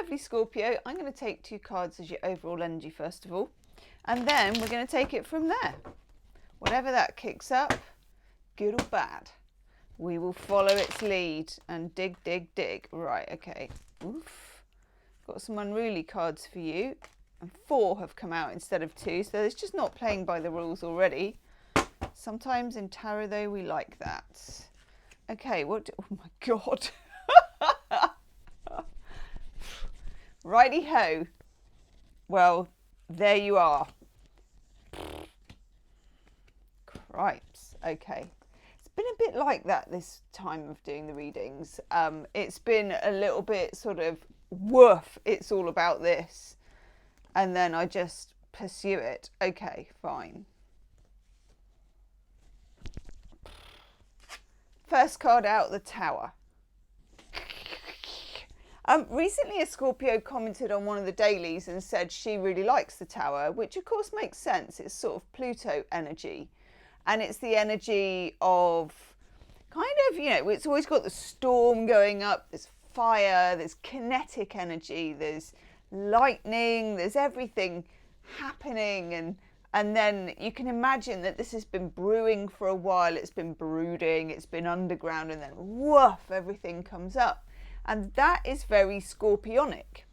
lovely Scorpio, I'm going to take 2 cards as your overall energy first of all, and then we're going to take it from there. Whatever that kicks up, good or bad, we will follow its lead and dig, dig, dig. Right, okay. Oof. Got some unruly cards for you, and 4 have come out instead of 2, so it's just not playing by the rules already. Sometimes in tarot, though, we like that. Okay, oh my God. Righty-ho. Well, there you are. Cripes. Okay. It's been a bit like that this time of doing the readings. It's been a little bit sort of, woof, it's all about this. And then I just pursue it. Okay, fine. First card out, the Tower. Recently a Scorpio commented on one of the dailies and said she really likes the Tower, which of course makes sense. It's sort of Pluto energy. And it's the energy of kind of, you know, it's always got the storm going up, there's fire, there's kinetic energy, there's lightning, there's everything happening, and then you can imagine that this has been brewing for a while, it's been brooding, it's been underground, and then woof, everything comes up. And that is very Scorpionic.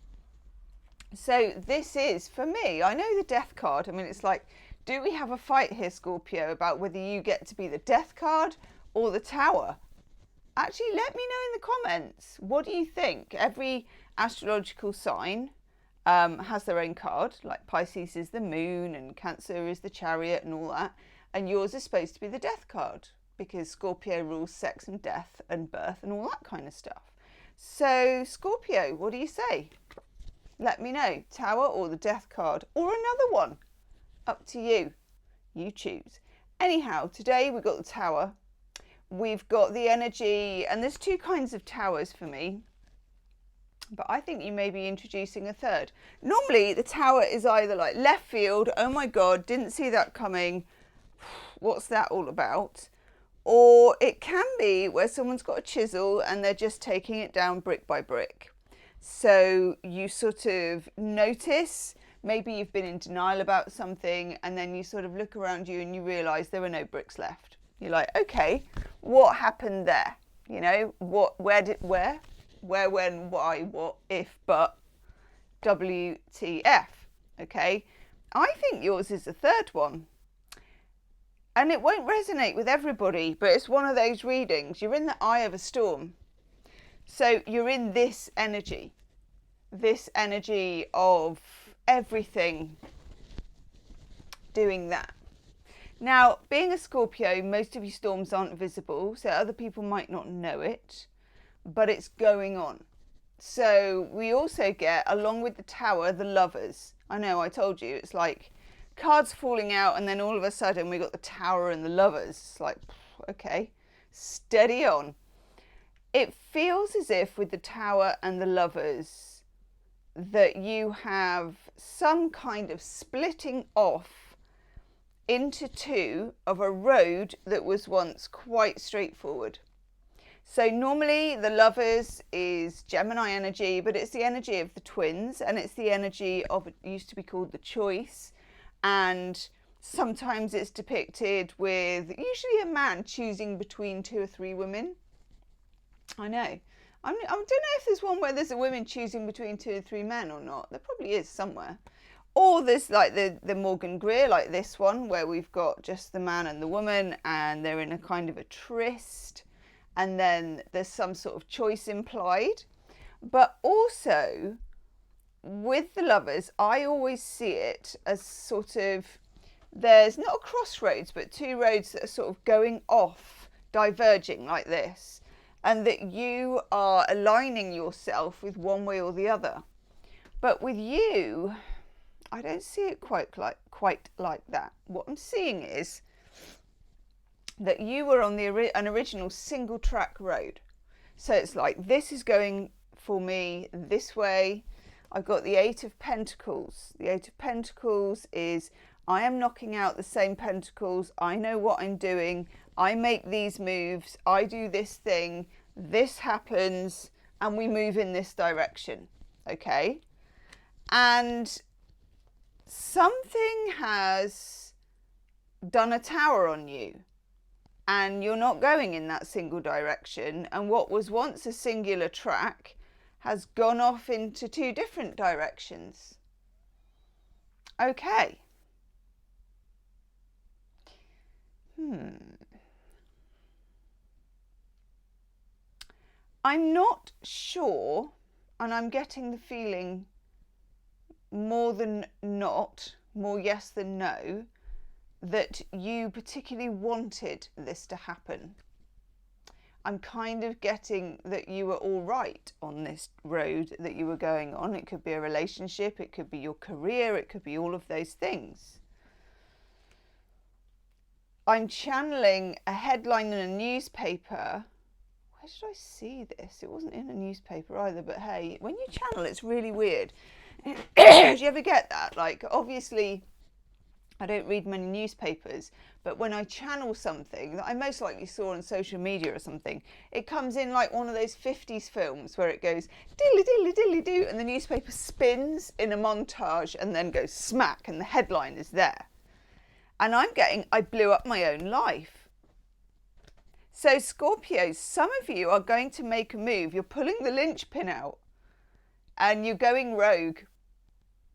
So this is, for me, I know the Death card, I mean, it's like, do we have a fight here, Scorpio, about whether you get to be the Death card or the Tower? Actually, let me know in the comments. What do you think? Every astrological sign has their own card, like Pisces is the Moon and Cancer is the Chariot and all that. And yours is supposed to be the Death card because Scorpio rules sex and death and birth and all that kind of stuff. So, Scorpio, what do you say? Let me know. Tower or the Death card or another one. Up to you. You choose. Anyhow, today we've got the Tower. We've got the energy, and there's 2 kinds of towers for me. But I think you may be introducing a third. Normally, the Tower is either like left field, oh my God, didn't see that coming, what's that all about? Or it can be where someone's got a chisel and they're just taking it down brick by brick. So you sort of notice, maybe you've been in denial about something, and then you sort of look around you and you realise there are no bricks left. You're like, okay, what happened there? You know, where, when, why, what, if, but, WTF, okay? I think yours is the third one. And it won't resonate with everybody, but it's one of those readings. You're in the eye of a storm. So you're in this energy of everything doing that. Now, being a Scorpio, most of your storms aren't visible, so other people might not know it, but it's going on. So we also get, along with the Tower, the Lovers. I know, I told you, it's like cards falling out, and then all of a sudden we got the Tower and the Lovers. It's like, okay, steady on. It feels as if with the Tower and the Lovers that you have some kind of splitting off into 2 of a road that was once quite straightforward. So normally the Lovers is Gemini energy, but it's the energy of the twins, and it's the energy of, it used to be called the choice, and sometimes it's depicted with usually a man choosing between 2 or 3 women. I know. I don't know if there's one where there's a woman choosing between 2 or 3 men or not. There probably is somewhere. Or there's like the Morgan Greer, like this one, where we've got just the man and the woman, and they're in a kind of a tryst, and then there's some sort of choice implied. But also, with the Lovers, I always see it as sort of, there's not a crossroads, but 2 roads that are sort of going off, diverging like this, and that you are aligning yourself with one way or the other. But with you, I don't see it quite like that. What I'm seeing is that you were on an original single track road. So it's like, this is going for me this way. I've got the 8 of Pentacles. The 8 of Pentacles is, I am knocking out the same pentacles. I know what I'm doing. I make these moves. I do this thing. This happens, and we move in this direction. okay? And something has done a tower on you, and you're not going in that single direction, and what was once a singular track has gone off into two different directions. Okay. I'm not sure, and I'm getting the feeling more than not, more yes than no, that you particularly wanted this to happen. I'm kind of getting that you were all right on this road that you were going on. It could be a relationship, it could be your career, it could be all of those things. I'm channeling a headline in a newspaper. Where did I see this? It wasn't in a newspaper either, but hey, when you channel, it's really weird. Do you ever get that? Like, obviously, I don't read many newspapers, but when I channel something that I most likely saw on social media or something, it comes in like one of those 50s films where it goes diddly diddly diddly doo, and the newspaper spins in a montage and then goes smack, and the headline is there. And I'm getting, I blew up my own life. So Scorpios, some of you are going to make a move. You're pulling the linchpin out and you're going rogue.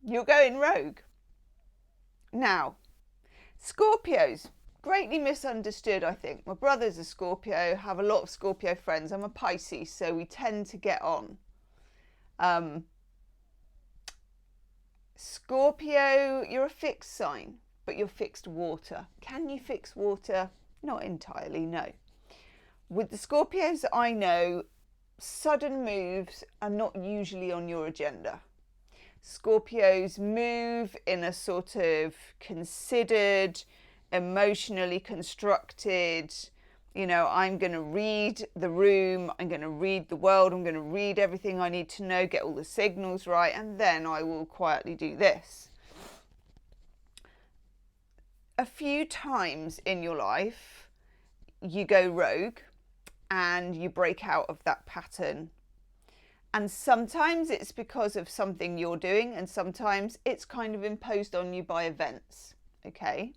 You're going rogue. Now, Scorpios, greatly misunderstood, I think. My brother's a Scorpio, have a lot of Scorpio friends. I'm a Pisces, so we tend to get on. Scorpio, you're a fixed sign, but you're fixed water. Can you fix water? Not entirely, no. With the Scorpios I know, sudden moves are not usually on your agenda. Scorpios move in a sort of considered, emotionally constructed, you know, I'm going to read the room, I'm going to read the world, I'm going to read everything I need to know, get all the signals right, and then I will quietly do this. A few times in your life, you go rogue and you break out of that pattern. And sometimes it's because of something you're doing, and sometimes it's kind of imposed on you by events, okay?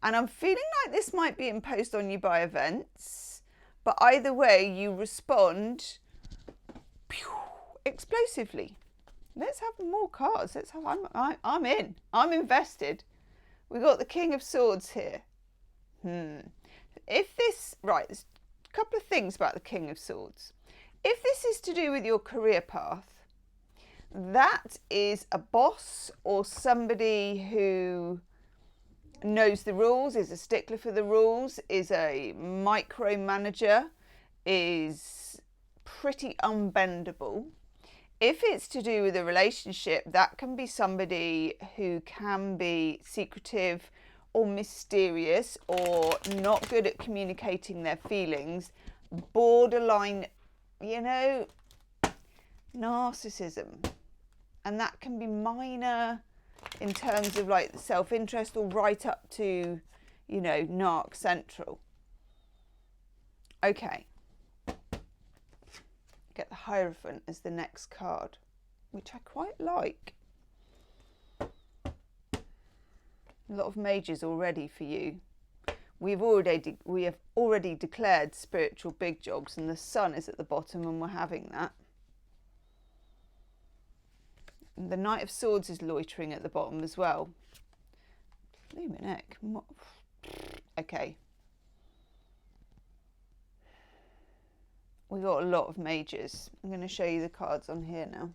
And I'm feeling like this might be imposed on you by events, but either way, you respond explosively. Let's have more cards. Let's have. I'm in. I'm invested. We got the King of Swords here. If this, right, there's a couple of things about the King of Swords. If this is to do with your career path, that is a boss or somebody who knows the rules, is a stickler for the rules, is a micromanager, is pretty unbendable. If it's to do with a relationship, that can be somebody who can be secretive or mysterious or not good at communicating their feelings, borderline, you know, narcissism. And that can be minor in terms of like self-interest or right up to, you know, narc central. Okay. Get the Hierophant as the next card, which I quite like. A lot of mages already for you. We have already declared spiritual big jobs, and the sun is at the bottom, and we're having that. And the Knight of Swords is loitering at the bottom as well. Blooming heck. Okay. We've got a lot of mages. I'm going to show you the cards on here now.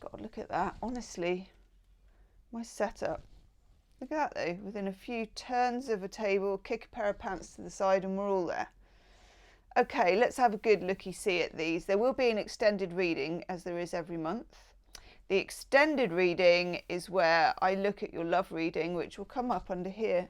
God, look at that. Honestly, my setup. Look at that though. Within a few turns of a table, kick a pair of pants to the side, and we're all there. Okay, let's have a good looky-see at these. There will be an extended reading, as there is every month. The extended reading is where I look at your love reading, which will come up under here.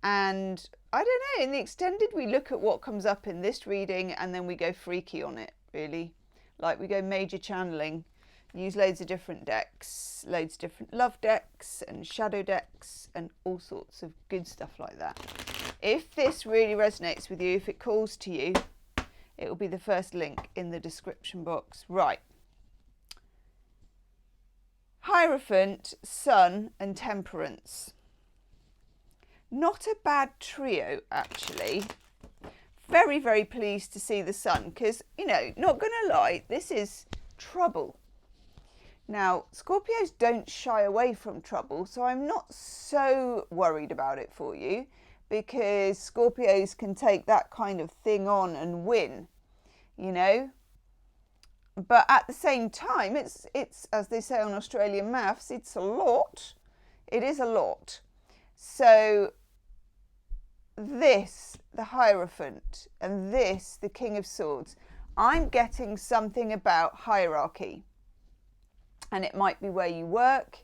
And I don't know, in the extended we look at what comes up in this reading, and then we go freaky on it, really. Like we go major channeling, use loads of different decks, loads of different love decks and shadow decks and all sorts of good stuff like that. If this really resonates with you, if it calls to you, It will be the first link in the description box. Right. Hierophant, Sun and Temperance. Not a bad trio, actually. Very, very pleased to see the Sun because, you know, not going to lie, this is trouble. Now, Scorpios don't shy away from trouble, so I'm not so worried about it for you because Scorpios can take that kind of thing on and win, you know. But at the same time, it's as they say on Australian maths, it's a lot. It is a lot. So this, the Hierophant, and this, the King of Swords, I'm getting something about hierarchy. And it might be where you work.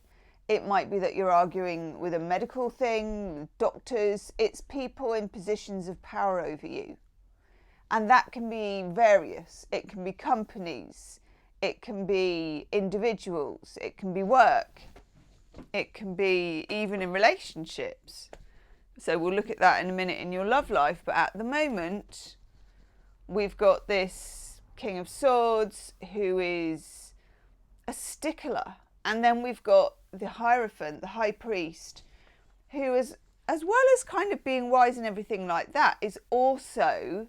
It might be that you're arguing with a medical thing, doctors. It's people in positions of power over you. And that can be various. It can be companies. It can be individuals. It can be work. It can be even in relationships. So we'll look at that in a minute in your love life. But at the moment, we've got this King of Swords who is a stickler. And then we've got the Hierophant, the High Priest, who is, as well as kind of being wise and everything like that, is also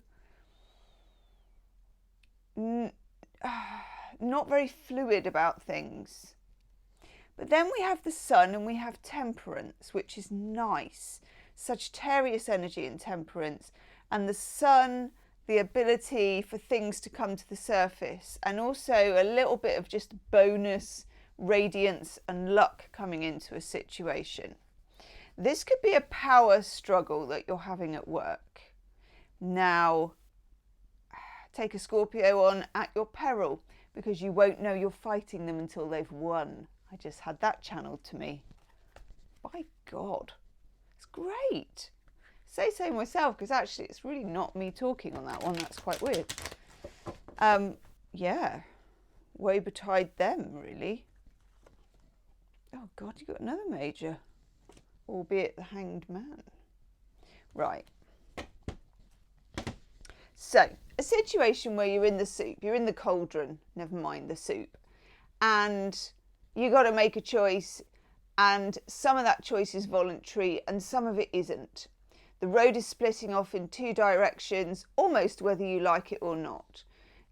not very fluid about things. But then we have the Sun and we have Temperance, which is nice. Sagittarius energy and Temperance. And the Sun, the ability for things to come to the surface. And also a little bit of just bonus radiance and luck coming into a situation. This could be a power struggle that you're having at work. Now, take a Scorpio on at your peril because you won't know you're fighting them until they've won. I just had that channeled to me. By God, it's great. Say so myself because actually it's really not me talking on that one. That's quite weird. Yeah, woe betide them, really. Oh God, you got another major, albeit the Hanged Man. Right. So, a situation where you're in the soup, you're in the cauldron, never mind the soup, and you got to make a choice, and some of that choice is voluntary and some of it isn't. The road is splitting off in two directions, almost whether you like it or not.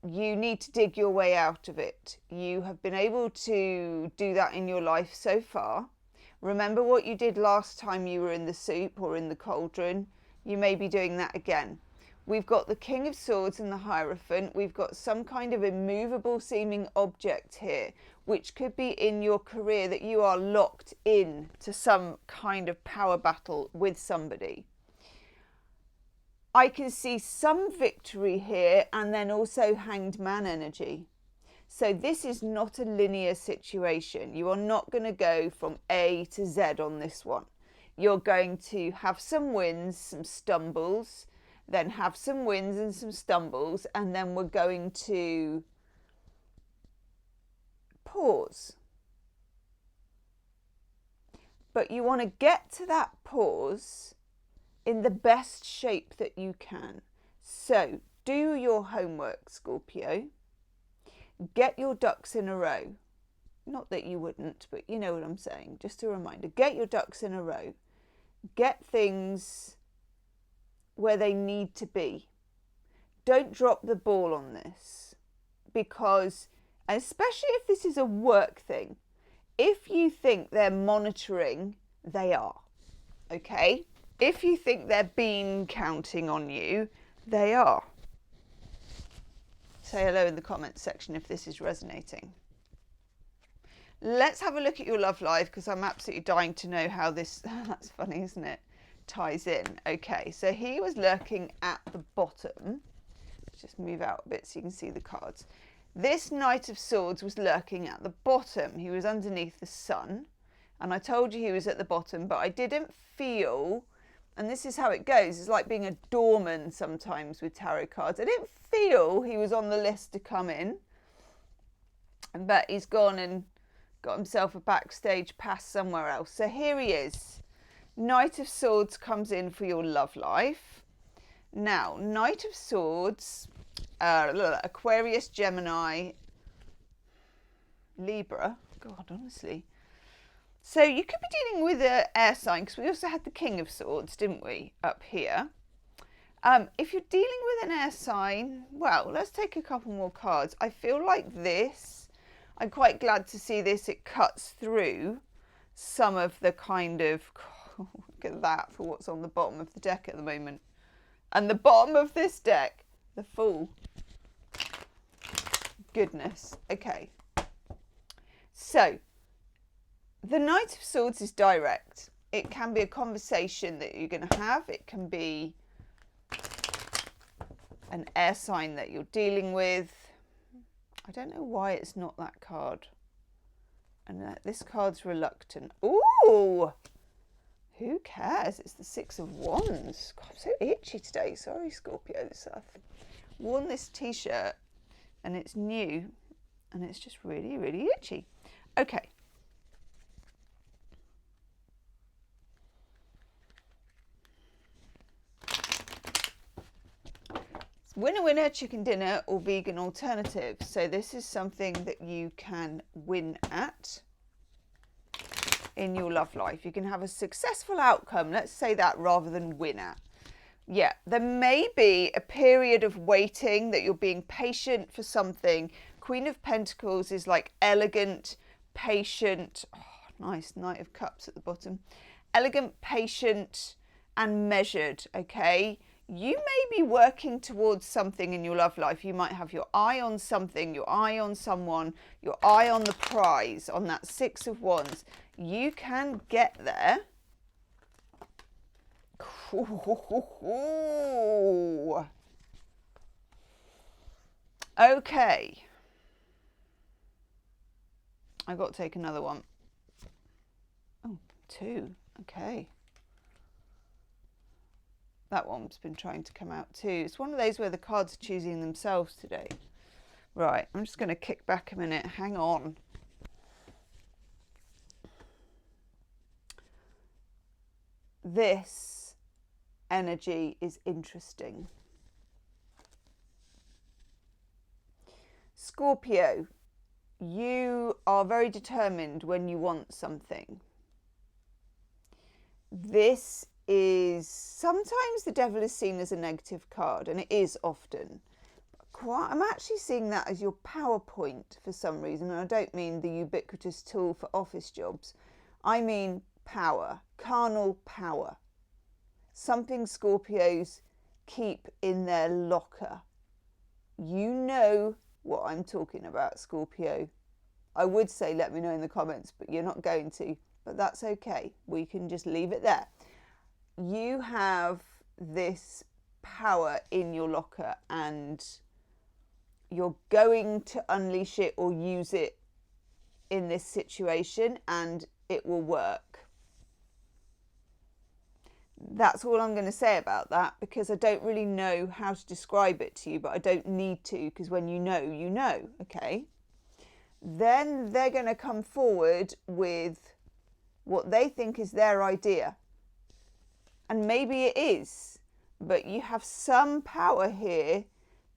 You need to dig your way out of it. You have been able to do that in your life so far. Remember what you did last time you were in the soup or in the cauldron. You may be doing that again. We've got the King of Swords and the Hierophant. We've got some kind of immovable seeming object here, which could be in your career that you are locked in to some kind of power battle with somebody. I can see some victory here and then also Hanged Man energy. So this is not a linear situation. You are not going to go from A to Z on this one. You're going to have some wins, some stumbles, then have some wins and some stumbles, and then we're going to pause. But you want to get to that pause in the best shape that you can. So do your homework, Scorpio. Get your ducks in a row. Not that you wouldn't, but you know what I'm saying. Just a reminder. Get your ducks in a row. Get things where they need to be. Don't drop the ball on this, because, especially if this is a work thing, if you think they're monitoring, they are. Okay? If you think they're bean counting on you, they are. Say hello in the comments section if this is resonating. Let's have a look at your love life, because I'm absolutely dying to know how this, that's funny, isn't it, ties in. Okay, so he was lurking at the bottom. Let's just move out a bit so you can see the cards. This Knight of Swords was lurking at the bottom. He was underneath the Sun. And I told you he was at the bottom, but I didn't feel... And this is how it goes. It's like being a doorman sometimes with tarot cards. I didn't feel he was on the list to come in. But he's gone and got himself a backstage pass somewhere else. So here he is. Knight of Swords comes in for your love life. Now, Knight of Swords Aquarius, Gemini, Libra. God, honestly. So you could be dealing with an air sign, because we also had the King of Swords, didn't we, up here. If you're dealing with an air sign, well, let's take a couple more cards. I feel like this, I'm quite glad to see this, it cuts through some of the kind of, look at that for what's on the bottom of the deck at the moment. And the bottom of this deck, the Fool. Goodness. Okay. So, the Knight of Swords is direct. It can be a conversation that you're going to have. It can be an air sign that you're dealing with. I don't know why it's not that card. And this card's reluctant. Ooh! Who cares? It's the Six of Wands. God, I'm so itchy today. Sorry, Scorpio. I've worn this t-shirt and it's new and it's just really, really itchy. Okay. Winner, winner, chicken dinner or vegan alternative. So this is something that you can win at in your love life. You can have a successful outcome, let's say that, rather than win at. Yeah, there may be a period of waiting, that you're being patient for something. Queen of Pentacles is like elegant, patient. Oh, nice, Knight of Cups at the bottom. Elegant, patient and measured, okay? You may be working towards something in your love life. You might have your eye on something, your eye on someone, your eye on the prize, on that Six of Wands. You can get there. Okay. I've got to take another one. Oh, two. Okay. That one's been trying to come out too. It's one of those where the cards are choosing themselves today. Right, I'm just going to kick back a minute. Hang on. This energy is interesting. Scorpio, you are very determined when you want something. This is, sometimes the Devil is seen as a negative card, and it is often. I'm actually seeing that as your PowerPoint for some reason, and I don't mean the ubiquitous tool for office jobs. I mean power, carnal power. Something Scorpios keep in their locker. You know what I'm talking about, Scorpio. I would say let me know in the comments, but you're not going to. But that's okay. We can just leave it there. You have this power in your locker and you're going to unleash it or use it in this situation, and it will work. That's all I'm going to say about that, because I don't really know how to describe it to you, but I don't need to, because when you know, you know, okay? Then they're going to come forward with what they think is their idea. And maybe it is, but you have some power here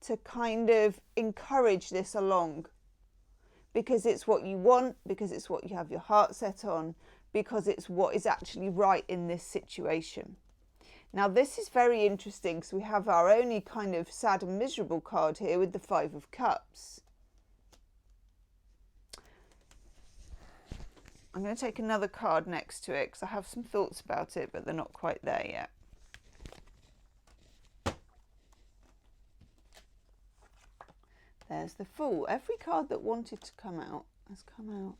to kind of encourage this along, because it's what you want, because it's what you have your heart set on, because it's what is actually right in this situation. Now this is very interesting, because we have our only kind of sad and miserable card here with the Five of Cups. I'm going to take another card next to it because I have some thoughts about it, but they're not quite there yet. There's the Fool. Every card that wanted to come out has come out.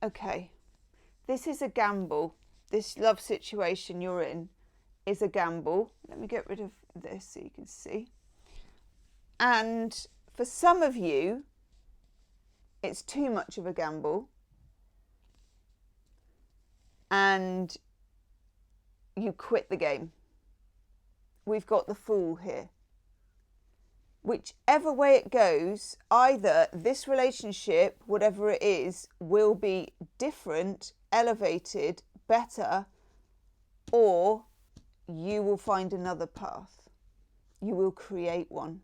Okay. This is a gamble. This love situation you're in is a gamble. Let me get rid of this so you can see. And for some of you, it's too much of a gamble. And you quit the game. We've got the Fool here. Whichever way it goes, either this relationship, whatever it is, will be different, elevated, better, or you will find another path. You will create one.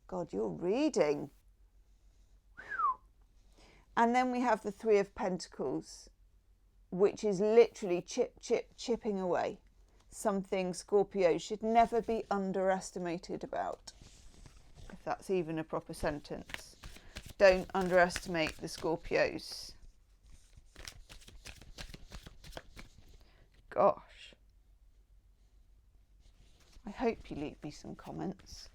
God, you're reading. And then we have the Three of Pentacles, which is literally chipping away. Something Scorpio should never be underestimated about, if that's even a proper sentence. Don't underestimate the Scorpios. Gosh. I hope you leave me some comments.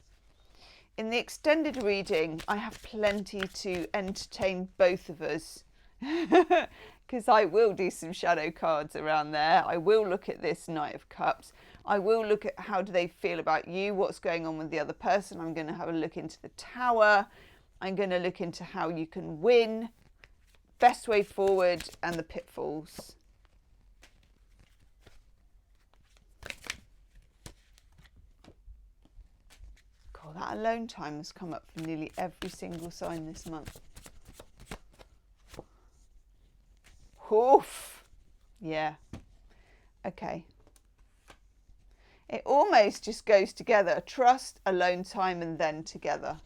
In the extended reading, I have plenty to entertain both of us, because I will do some shadow cards around there. I will look at this Knight of Cups. I will look at how do they feel about you, what's going on with the other person. I'm going to have a look into the Tower. I'm going to look into how you can win, best way forward, and the pitfalls. God, that alone time has come up for nearly every single sign this month. Oof. Yeah. Okay. It almost just goes together. Trust, alone time, and then together.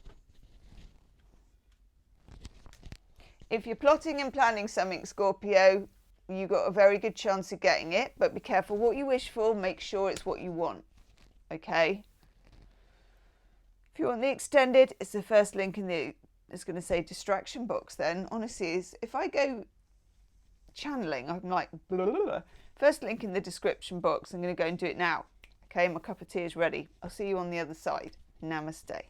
If you're plotting and planning something, Scorpio, you've got a very good chance of getting it, but be careful what you wish for. Make sure it's what you want. Okay? If you want the extended, it's the first link in the, it's going to say distraction box then. Honestly, is if I go channeling, I'm like, blah, blah, blah. First link in the description box. I'm going to go and do it now. Okay, my cup of tea is ready. I'll see you on the other side. Namaste.